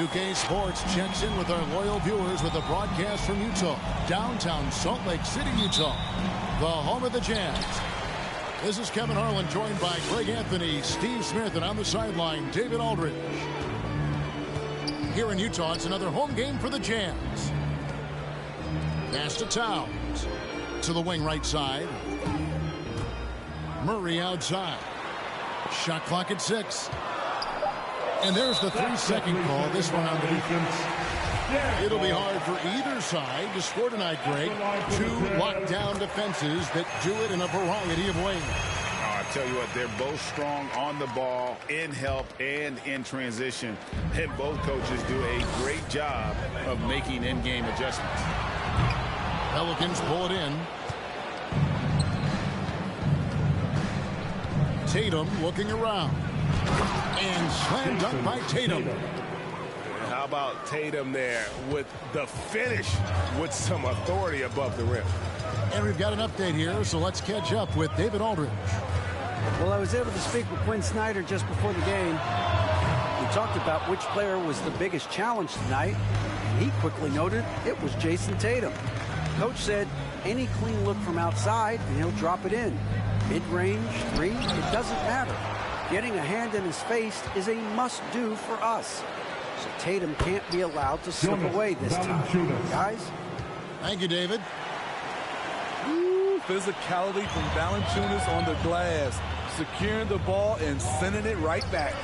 2K Sports checks in with our loyal viewers with a broadcast from Utah, downtown Salt Lake City, Utah, the home of the Jazz. This is Kevin Harlan, joined by Greg Anthony, Steve Smith, and on the sideline, David Aldridge. Here in Utah, it's another home game for the Jazz. Pass to Towns. To the wing right side. Murray outside. Shot clock at 6. And there's the 3-second call. This one on the defense. It'll be hard for either side to score tonight, Greg. Two lockdown defenses that do it in a variety of ways. I tell you what, they're both strong on the ball, in help, and in transition. And both coaches do a great job of making in-game adjustments. Pelicans pull it in. Tatum looking around. And slam dunk by Tatum. How about Tatum there with the finish with some authority above the rim. And we've got an update here, so let's catch up with David Aldridge. Well, I was able to speak with Quinn Snyder just before the game. We talked about which player was the biggest challenge tonight. And he quickly noted it was Jason Tatum. Coach said any clean look from outside and he'll drop it in. Mid-range, three, it doesn't matter. Getting a hand in his face is a must-do for us. So Tatum can't be allowed to slip away this time. Guys? Thank you, David. Ooh, physicality from Valanciunas on the glass. Securing the ball and sending it right back.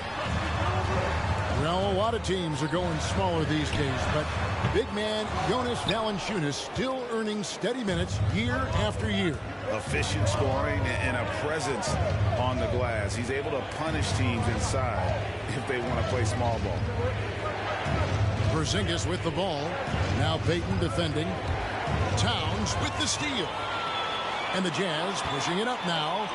Well, a lot of teams are going smaller these days, but big man Jonas Valanciunas still earning steady minutes year after year. Efficient scoring and a presence on the glass. He's able to punish teams inside if they want to play small ball. Porzingis with the ball. Now Payton defending. Towns with the steal. And the Jazz pushing it up now.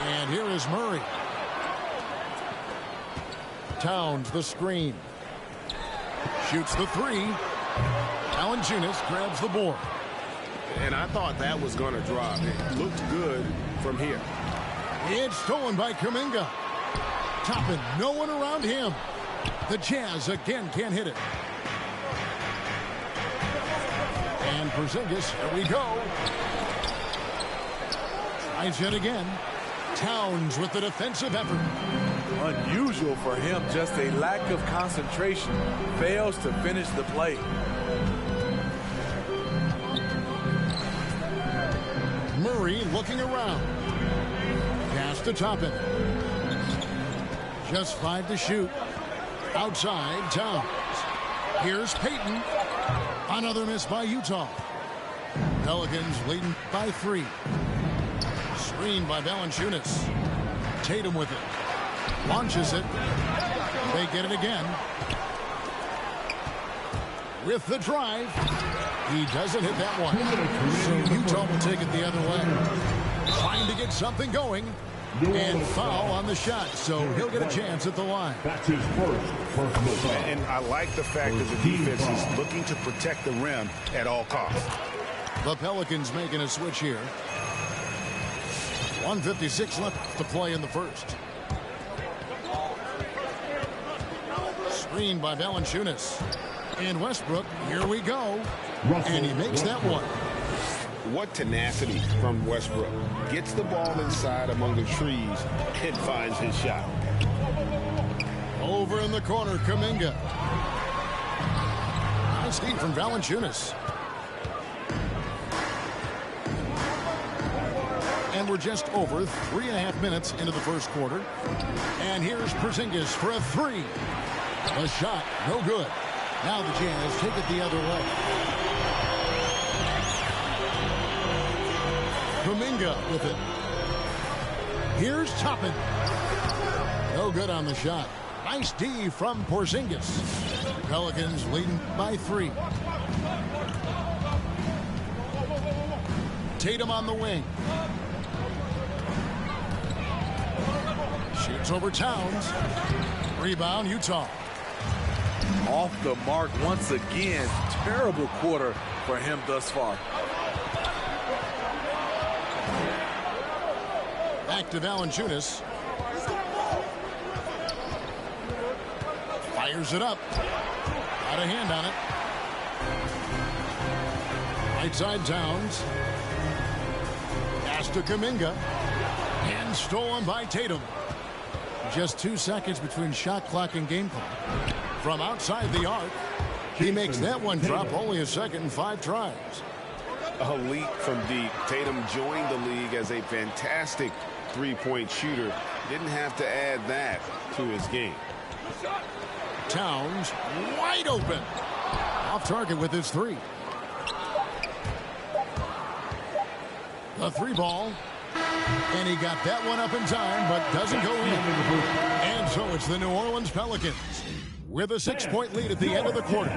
And here is Murray. Towns the screen. Shoots the three. Valanciunas grabs the board. And I thought that was going to drop. It looked good from here. It's stolen by Kuminga. Toppin, no one around him. The Jazz again can't hit it. And Porzingis, here we go. Tries it again. Towns with the defensive effort. Unusual for him, just a lack of concentration. Fails to finish the play. Murray looking around. Pass to Toppin. Just 5 to shoot. Outside, Towns. Here's Payton. Another miss by Utah. Pelicans leading by 3. Screen by Valanciunas. Tatum with it. Launches it. They get it again. With the drive. He doesn't hit that one. So Utah will take it the other way. Trying to get something going. And foul on the shot. So he'll get a chance at the line. That's his first personal foul. And I like the fact that the defense is looking to protect the rim at all costs. The Pelicans making a switch here. 1:56 left to play in the first. Screen by Valanciunas. And Westbrook, here we go. And he makes that one. What tenacity from Westbrook. Gets the ball inside among the trees and finds his shot. Over in the corner, Kuminga. Nice feed from Valanciunas. And we're just over 3.5 minutes into the first quarter. And here's Porzingis for a 3. A shot, no good. Now the Jazz take it the other way. Kuminga with it. Here's Toppin. No good on the shot. Nice D from Porzingis. Pelicans leading by 3. Tatum on the wing. Shoots over Towns. Rebound, Utah. Off the mark once again. Terrible quarter for him thus far. Back to Valanciunas. Fires it up. Got a hand on it. Right side Towns. Pass to Kuminga. And stolen by Tatum. Just 2 seconds between shot clock and game clock. From outside the arc, he makes that one drop. Only a second and 5 tries. A leap from deep. Tatum joined the league as a fantastic three-point shooter. Didn't have to add that to his game. Towns wide open. Off target with his 3. The 3 ball. And he got that one up in time, but doesn't go in. And so it's the New Orleans Pelicans with a 6-point lead at the end of the quarter.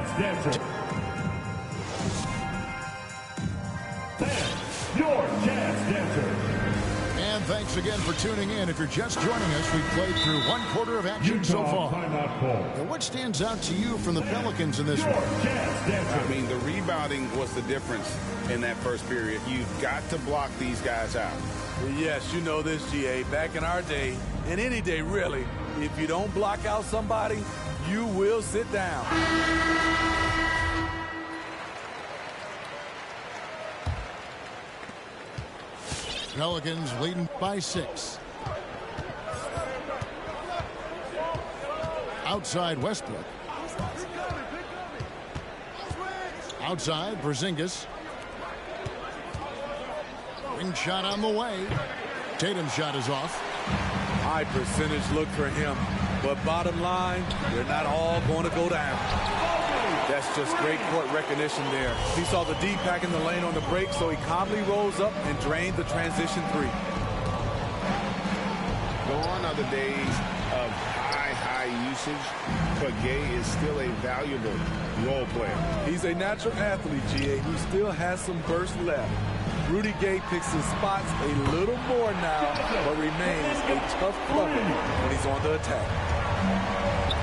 Your Jazz Dancer. And thanks again for tuning in. If you're just joining us, we've played through 1 quarter of action so far. And what stands out to you from the Pelicans in this one? I mean, the rebounding was the difference in that first period. You've got to block these guys out. Yes, you know this, GA. Back in our day, and any day really, if you don't block out somebody, you will sit down. Pelicans leading by 6. Outside Westbrook. Outside Porzingis. Wing shot on the way. Tatum's shot is off. High percentage look for him. But bottom line, they're not all going to go down. That's just great court recognition there. He saw the D pack in the lane on the break, so he calmly rose up and drained the transition 3. Gone are the days of high usage, but Gay is still a valuable role player. He's a natural athlete, GA, who still has some burst left. Rudy Gay picks his spots a little more now, but remains a tough cover when he's on the attack.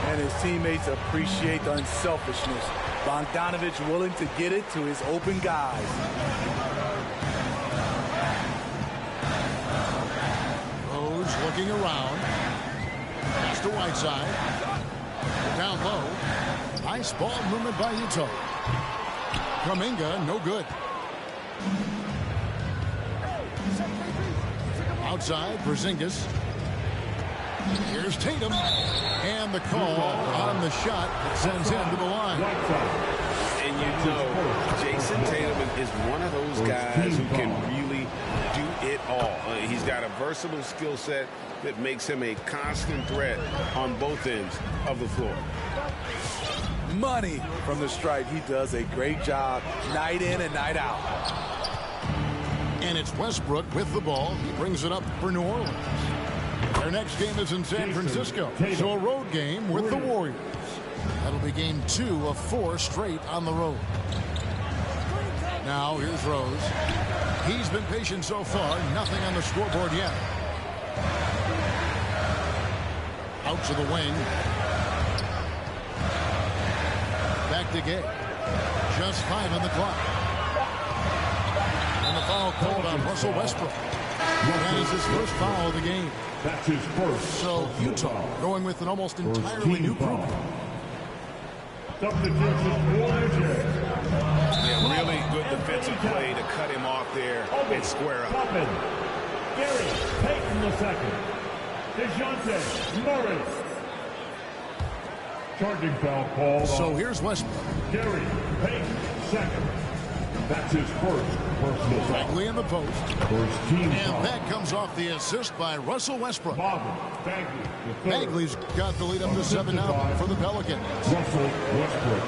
And his teammates appreciate the unselfishness. Bogdanovich willing to get it to his open guys. Rose looking around. Pass to Whiteside. Down low. Nice ball movement by Utah. Kuminga, no good. Outside, Porzingis. Here's Tatum. And the call on the shot sends him to the line. And you know, Jason Tatum is one of those guys who can really do it all. He's got a versatile skill set that makes him a constant threat on both ends of the floor. Money from the stripe. He does a great job night in and night out. And it's Westbrook with the ball. He brings it up for New Orleans. Their next game is in San Francisco. So a road game with the Warriors. That'll be game 2 of 4 straight on the road. Now here's Rose. He's been patient so far. Nothing on the scoreboard yet. Out to the wing. Back to Gay. Just 5 on the clock. And the foul called on Russell Westbrook. That is his first foul of the game. That's his first. So Utah going with an almost entirely new group. Substitution for the Jazz. Yeah, really good defensive play to cut him off there and square up. Gary Payton the second. DeJounte Murray. Charging foul called. So here's Westbrook. Gary Payton second. That's his first personal foul. Bagley in the post. First team And foul. that comes off the assist by Russell Westbrook. Marvin Bagley the third. Bagley's got the lead up to 7 now for the Pelicans. Russell Westbrook.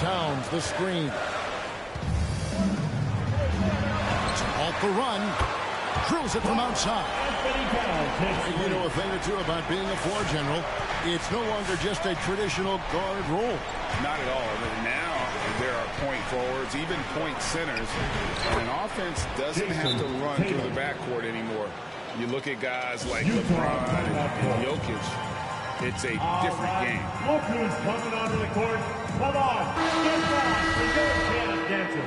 Towns the screen. Off the run. Drills it from outside. You know a thing or two about being a floor general. It's no longer just a traditional guard role. Not at all. I mean, now there are point forwards, even point centers. And an offense doesn't have to run through the backcourt anymore. You look at guys like LeBron and Jokic. It's a different game. Look who's coming onto the court. Come on. Get back. Jazz Dancer.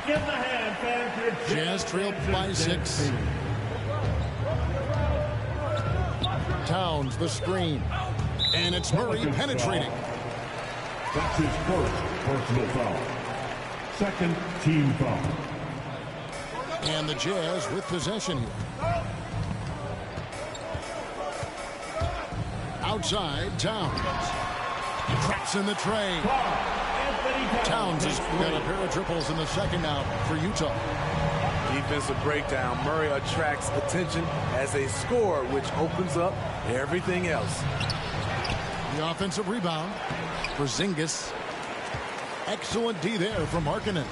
Give him a hand, fans. Jazz trailed by 6. Towns the screen. And it's Murray penetrating. That's his first personal foul. Second team foul. And the Jazz with possession here. Outside, Towns. Traps in the tray. Towns has got a pair of triples in the second now for Utah. Defensive breakdown. Murray attracts attention as a scorer, which opens up everything else. The offensive rebound for Porzingis. Excellent D there from Markkanen.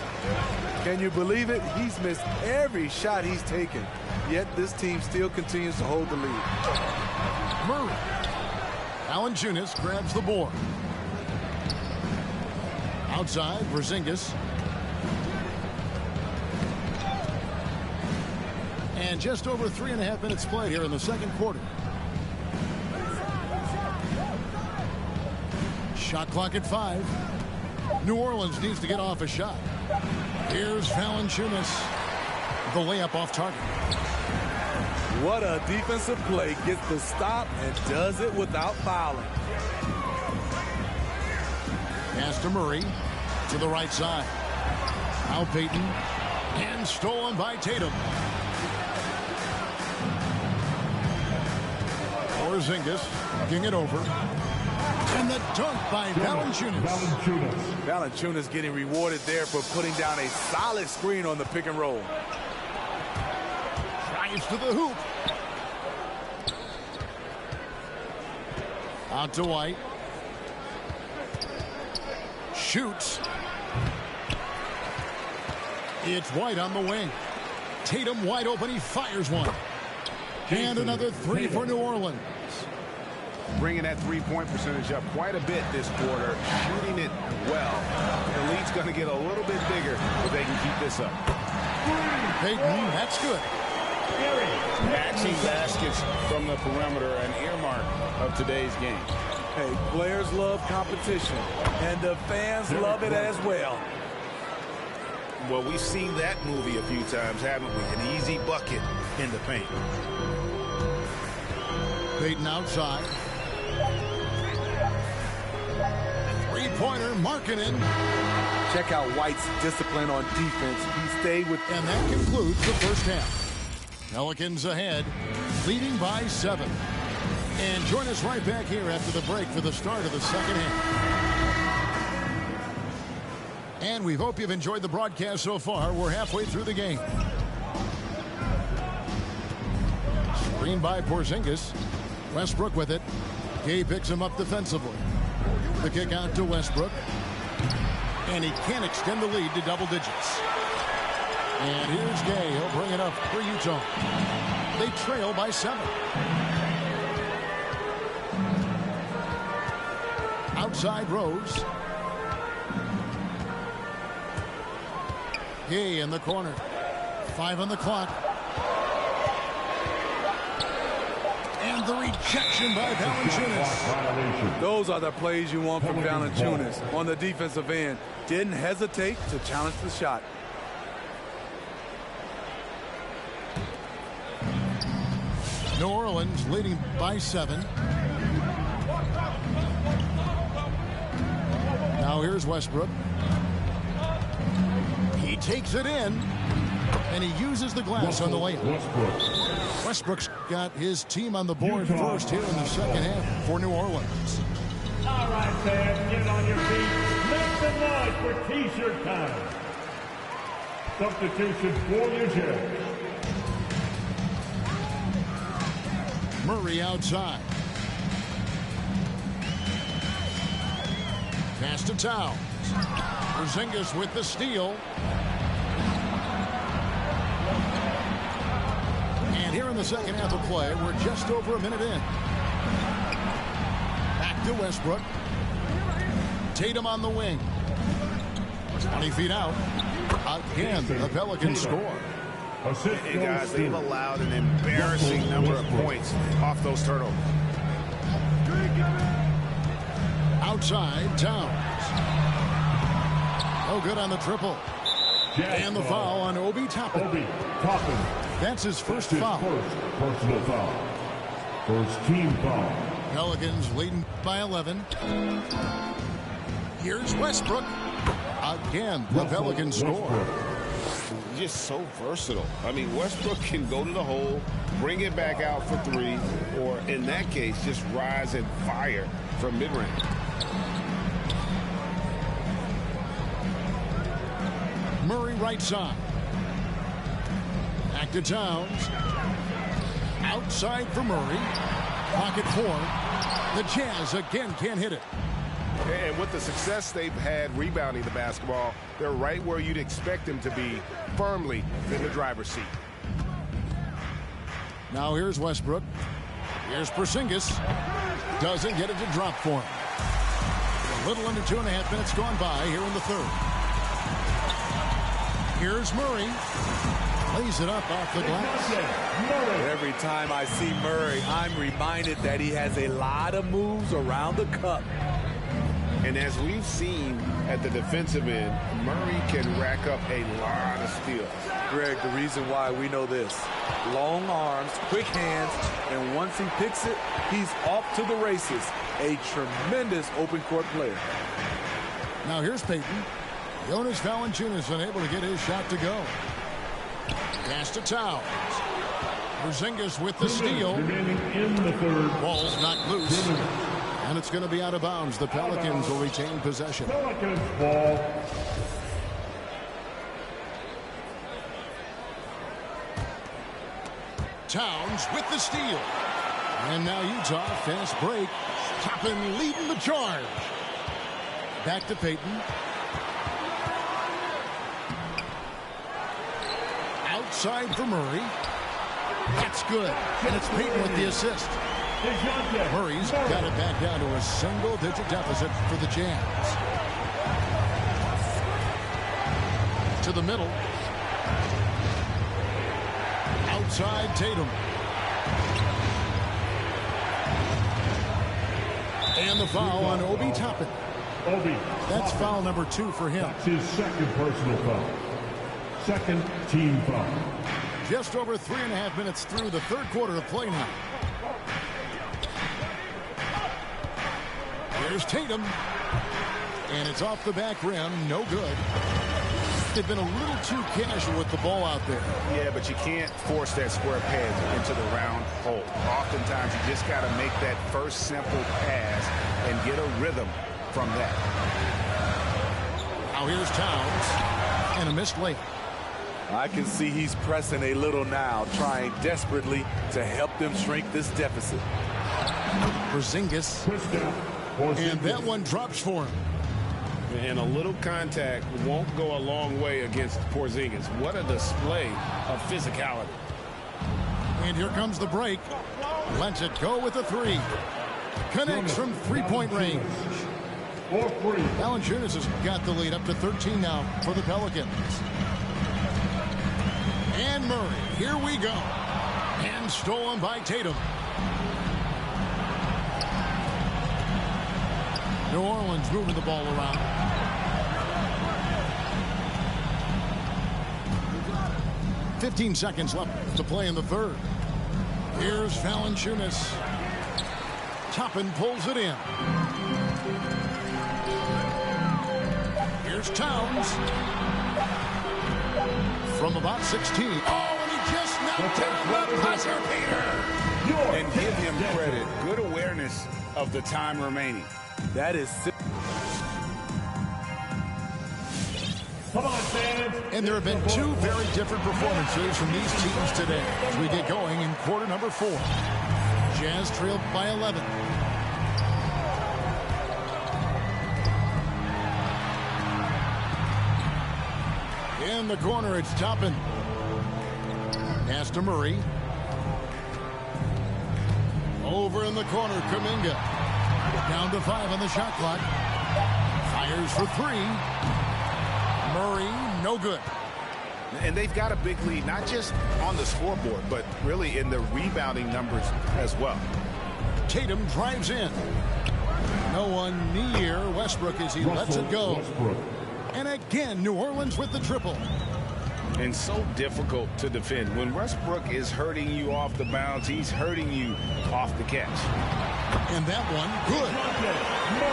Can you believe it? He's missed every shot he's taken, yet this team still continues to hold the lead. Murray. Valanciunas grabs the board. Outside, Porzingis. And just over 3.5 minutes played here in the second quarter. Shot clock at 5. New Orleans needs to get off a shot. Here's Valanciunas. The layup off target. What a defensive play. Gets the stop and does it without fouling. Pass to Murray to the right side. Now Payton. And stolen by Tatum. Porzingis getting it over. And the dunk by Valanciunas. Valanciunas getting rewarded there for putting down a solid screen on the pick and roll. Drives to the hoop. Out to White. Shoots. It's White on the wing. Tatum wide open. He fires one. And another three for New Orleans. Bringing that three-point percentage up quite a bit this quarter, shooting it well. The lead's going to get a little bit bigger if they can keep this up. Payton, that's good. Matching baskets from the perimeter, an earmark of today's game. Hey, players love competition, and the fans love it as well. Well, we've seen that movie a few times, haven't we? An easy bucket in the paint. Payton outside. Three-pointer, Markkanen. Check out White's discipline on defense. He stayed with... And that concludes the first half. Pelicans ahead, leading by 7. And join us right back here after the break for the start of the second half. And we hope you've enjoyed the broadcast so far. We're halfway through the game. Screen by Porzingis. Westbrook with it. Gay picks him up defensively. The kick out to Westbrook. And he can't extend the lead to double digits. And here's Gay. He'll bring it up for Utah. They trail by 7. Outside Rose. Gay in the corner. 5 on the clock. And the rejection by Valanciunas. Those are the plays you want from Valanciunas on the defensive end. Didn't hesitate to challenge the shot. New Orleans leading by 7. Now here's Westbrook. He takes it in, and he uses the glass on the layup. Westbrook's got his team on the board first here in the second half for New Orleans. All right, fans, get on your feet. Make some noise for T-shirt time. Substitution for your Jazz. Murray outside. Pass to Towns. Porzingis with the steal. And here in the second half of play, we're just over a minute in. Back to Westbrook. Tatum on the wing. 20 feet out. Again, the Pelicans score. Hey, guys, they've allowed an embarrassing number of points off those turnovers. Outside, Towns. No good on the triple. And the foul on Obi Toppin. That's his first foul. Personal foul. First team foul. Pelicans leading by 11. Here's Westbrook. Again, the Pelicans score. Just so versatile. I mean, Westbrook can go to the hole, bring it back out for three, or in that case, just rise and fire from mid-range. Murray right side. Back to Towns. Outside for Murray. Pocket four. The Jazz again can't hit it. And with the success they've had rebounding the basketball, they're right where you'd expect them to be, firmly in the driver's seat. Now here's Westbrook. Here's Porzingis. Doesn't get it to drop for him. A little under 2.5 minutes gone by here in the third. Here's Murray. Lays it up off the glass. Every time I see Murray, I'm reminded that he has a lot of moves around the cup. And as we've seen at the defensive end, Murray can rack up a lot of steals. Greg, the reason why we know this: long arms, quick hands, and once he picks it, he's off to the races. A tremendous open court player. Now here's Payton. Jonas Valanciunas unable to get his shot to go. Pass to Towns. Porzingis with the steal. In the third. Ball's knocked loose. And it's going to be out of bounds. The Pelicans will retain possession. Pelicans ball. Towns with the steal. And now Utah, fast break. Toppin leading the charge. Back to Payton. Outside for Murray. That's good. And it's Payton with the assist. Murray's got it back down to a single-digit deficit for the Jazz. To the middle. Outside Tatum. And the foul on Obi Toppin. Obi. That's foul number 2 for him. That's his second personal foul. Second team foul. Just over 3.5 minutes through the third quarter of play now. Here's Tatum. And it's off the back rim. No good. They've been a little too casual with the ball out there. Yeah, but you can't force that square peg into the round hole. Oftentimes, you just got to make that first simple pass and get a rhythm from that. Now here's Towns. And a missed layup. I can see he's pressing a little now, trying desperately to help them shrink this deficit. Porzingis. And that one drops for him. And a little contact won't go a long way against Porzingis. What a display of physicality. And here comes the break. Lets it go with a 3. Connects from 3-point range. Valanciunas has got the lead up to 13 now for the Pelicans. And Murray, here we go. And stolen by Tatum. New Orleans moving the ball around. "15 seconds left to play in the third. Here's Valanciunas. Toppin pulls it in. Here's Towns. From about 16. Oh, and he just knocked down the buzzer beater. And give him credit. Good awareness of the time remaining. That is... Come on, fans. And there have been 2 very different performances from these teams today as we get going in quarter number 4. Jazz trailed by 11. In the corner, it's Toppin. Pass to Murray. Over in the corner, Kuminga. Down to 5 on the shot clock. Fires for 3. Murray, no good. And they've got a big lead, not just on the scoreboard, but really in the rebounding numbers as well. Tatum drives in. No one near Westbrook as he lets it go. And again, New Orleans with the triple. and so difficult to defend. When Westbrook is hurting you off the bounce, he's hurting you off the catch. And that one, good.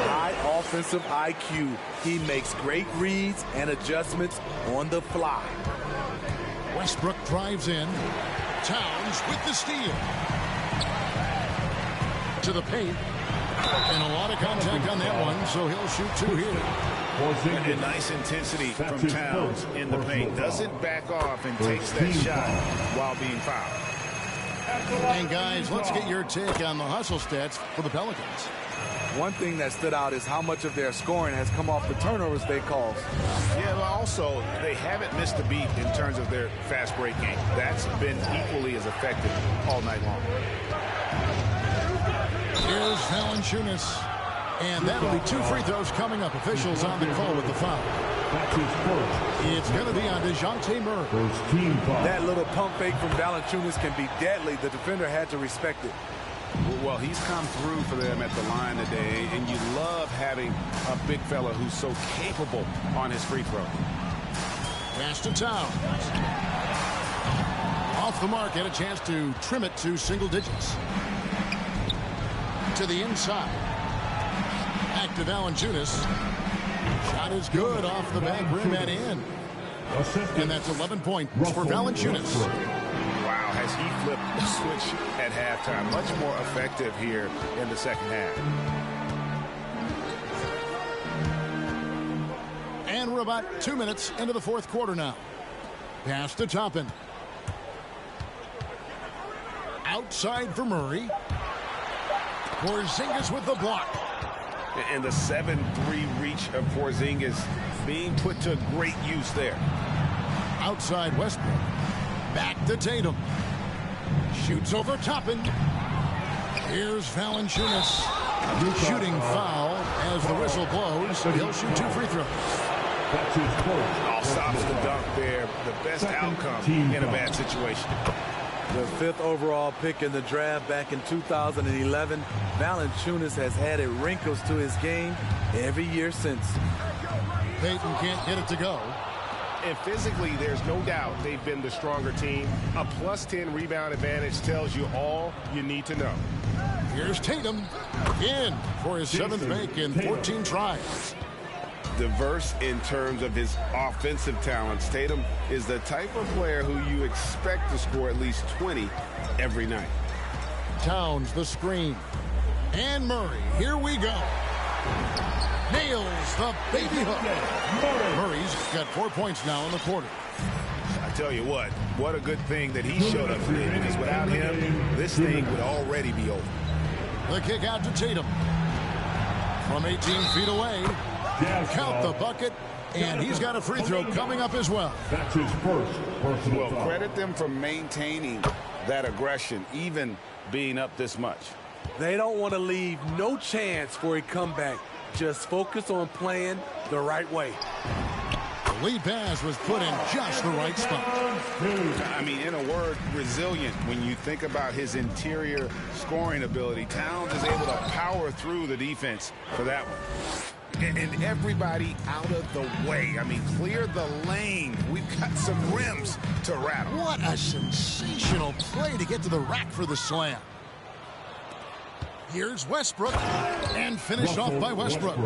High offensive IQ. He makes great reads and adjustments on the fly. Westbrook drives in. Towns with the steal. To the paint. And a lot of contact on that one, so he'll shoot two here. And nice intensity from Towns in the paint. Doesn't back off and takes that shot while being fouled. And guys, let's get your take on the hustle stats for the Pelicans. One thing that stood out is how much of their scoring has come off the turnovers they caused. Yeah, but also they haven't missed a beat in terms of their fast break game. That's been equally as effective all night long. Here's Valanciunas. And that'll be two free throws coming up. Officials on the call with the foul. It's going to be on DeJounte Murray. That little pump fake from Valanciunas can be deadly. The defender had to respect it. Well, he's come through for them at the line today, and you love having a big fella who's so capable on his free throw. Pass to Towns. Off the mark, had a chance to trim it to single digits. To the inside. Back to Valanciunas. Shot is good off the back rim and in. And that's 11 points for Valanciunas. Wow, has he flipped the switch at halftime. Much more effective here in the second half. And we're about 2 minutes into the fourth quarter now. Pass to Toppin. Outside for Murray. Porzingis with the block. And the 7-3 reach of Porzingis being put to great use there. Outside Westbrook. Back to Tatum. Shoots over Toppin. Here's Valanciunas. Shooting foul as the whistle blows. He'll shoot two free throws. All stops the dunk there. The best outcome in a bad situation. The 5th overall pick in the draft back in 2011, Valanciunas has added wrinkles to his game every year since. Payton can't get it to go. And physically, there's no doubt they've been the stronger team. A +10 rebound advantage tells you all you need to know. Here's Tatum in for his 7th make in 14 tries. Diverse in terms of his offensive talents. Tatum is the type of player who you expect to score at least 20 every night. Towns the screen. And Murray, here we go. Nails the baby hook. Murray's got 4 points now in the quarter. I tell you what a good thing that he showed up today, because without him, this thing would already be over. The kick out to Tatum. From 18 feet away. Count the bucket, and he's got a free throw coming up as well. That's his first personal Well, credit them for maintaining that aggression, even being up this much. They don't want to leave no chance for a comeback. Just focus on playing the right way. The lead pass was put in just the right spot. I mean, in a word, resilient. When you think about his interior scoring ability, Towns is able to power through the defense for that one. And everybody out of the way. I mean, clear the lane. We've got some rims to rattle. What a sensational play to get to the rack for the slam. Here's Westbrook, and finished off by Westbrook.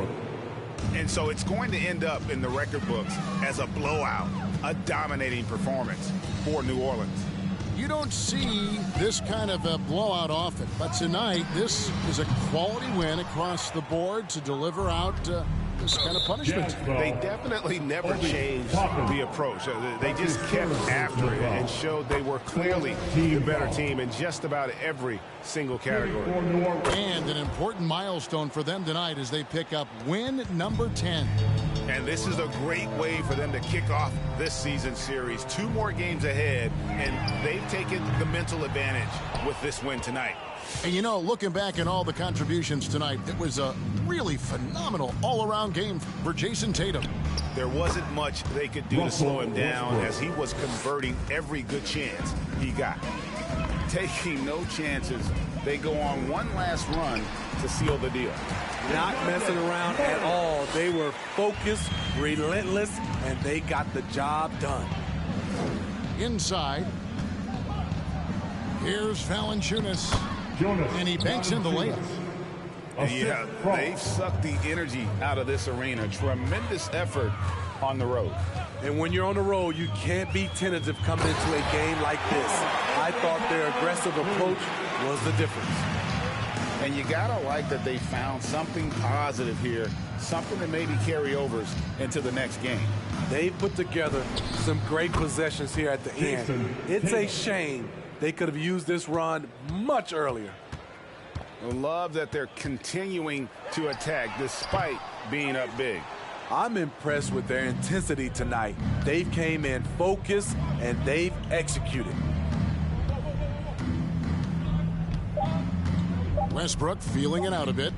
And so it's going to end up in the record books as a blowout, a dominating performance for New Orleans. You don't see this kind of a blowout often, but tonight this is a quality win across the board to deliver out this kind of punishment. They definitely never changed the approach. They just kept after it and showed they were clearly the better team in just about every single category. And an important milestone for them tonight as they pick up win number 10. And this is a great way for them to kick off this season series. 2 more games ahead, and they've taken the mental advantage with this win tonight. And you know, looking back at all the contributions tonight, it was a really phenomenal all-around game for Jason Tatum. There wasn't much they could do to slow him down as he was converting every good chance he got. Taking no chances, they go on one last run to seal the deal. Not messing around at all. They were focused, relentless, and they got the job done. inside. Here's Valanciunas. And he banks in the layup. Yeah, they've sucked the energy out of this arena. Tremendous effort on the road. And when you're on the road, you can't be tentative coming into a game like this. I thought their aggressive approach was the difference. And you gotta like that they found something positive here, something that maybe carry overs into the next game. They've put together some great possessions here at the end. It's a shame they could have used this run much earlier. I love that they're continuing to attack despite being up big. I'm impressed with their intensity tonight. They've came in focused and they've executed. Westbrook feeling it out a bit.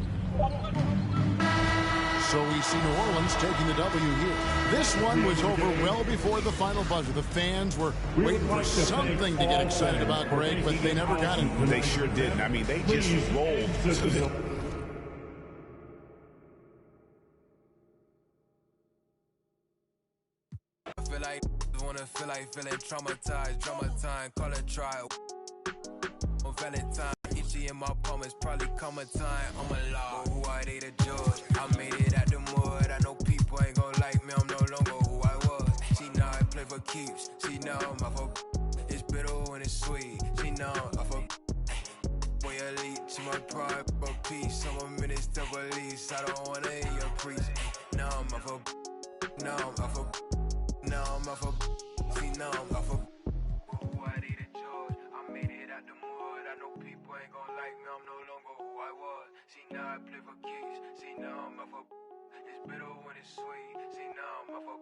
So we see New Orleans taking the W here. This one was over well before the final buzzer. The fans were waiting for something to get excited about, Greg, but they never got it. They sure didn't. I mean, they just rolled to the... Feel like feeling traumatized, drama time, call it trial. On Valentine, itchy in my palm, it's probably coming time. I'm a law, who are they to judge? I made it out the mud, I know people ain't gon' like me, I'm no longer who I was. She know I play for keeps, she know I'm off of it's bitter when it's sweet, she know I'm off of boy elite, she my pride, but peace, I'm a minister police, I don't wanna hear your preach. Now I'm off of, now I'm off of, now I'm off of, see now I'm off of. Who I need to judge, I made it out the mud, I know people ain't gon' like me, I'm no longer who I was. See now I play for keys, see now I'm off of, it's bitter when it's sweet, see now I'm off of.